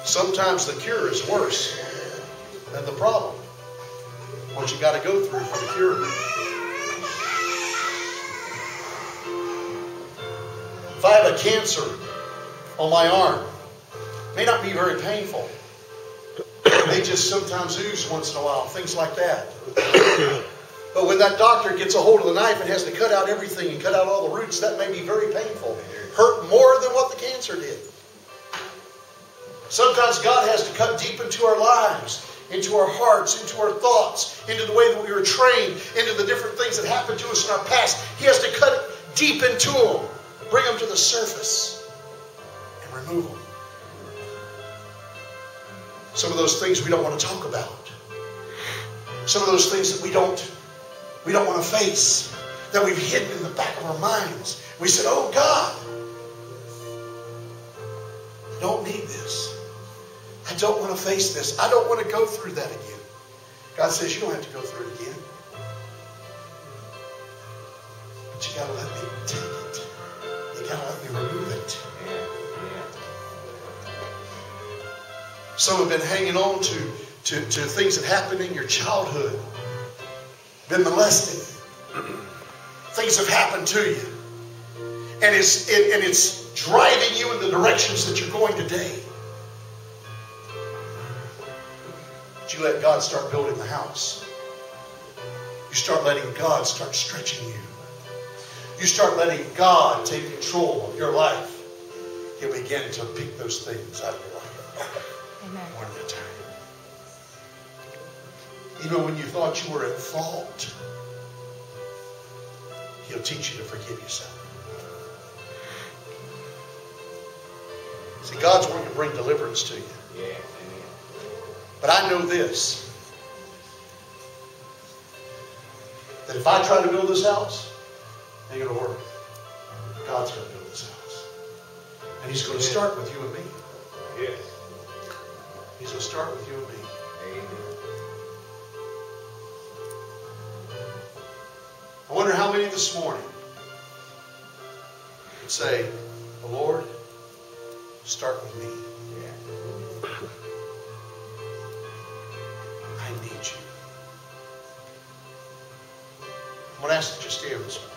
Sometimes the cure is worse than the problem. What you got to go through for the cure. If I have a cancer on my arm, it may not be very painful. It may just sometimes ooze once in a while, things like that. But when that doctor gets a hold of the knife and has to cut out everything and cut out all the roots, that may be very painful. Hurt more than what the cancer did. Sometimes God has to cut deep into our lives, into our hearts, into our thoughts, into the way that we were trained, into the different things that happened to us in our past. He has to cut deep into them, bring them to the surface, and remove them. Some of those things we don't want to talk about. Some of those things that we don't want to face, that we've hidden in the back of our minds. We said, oh God, I don't need this. I don't want to face this. I don't want to go through that again. God says, you don't have to go through it again. But you got to let me take it. You got to let me remove it. Some have been hanging on to things that happened in your childhood. Been molested. Things have happened to you. And it's driving you in the directions that you're going today. But you let God start building the house. You start letting God start stretching you. You start letting God take control of your life. He'll begin to pick those things out of your life. Amen. One at a time. Even when you thought you were at fault, He'll teach you to forgive yourself. See, God's wanting to bring deliverance to you. Yeah. But I know this, that if I try to build this house, it ain't going to work. God's going to build this house. And He's going to start with you and me. Yes. He's going to start with you and me. Amen. I wonder how many this morning would say, the Lord, start with me. Yeah. I need you. I'm going to ask that you stand this morning.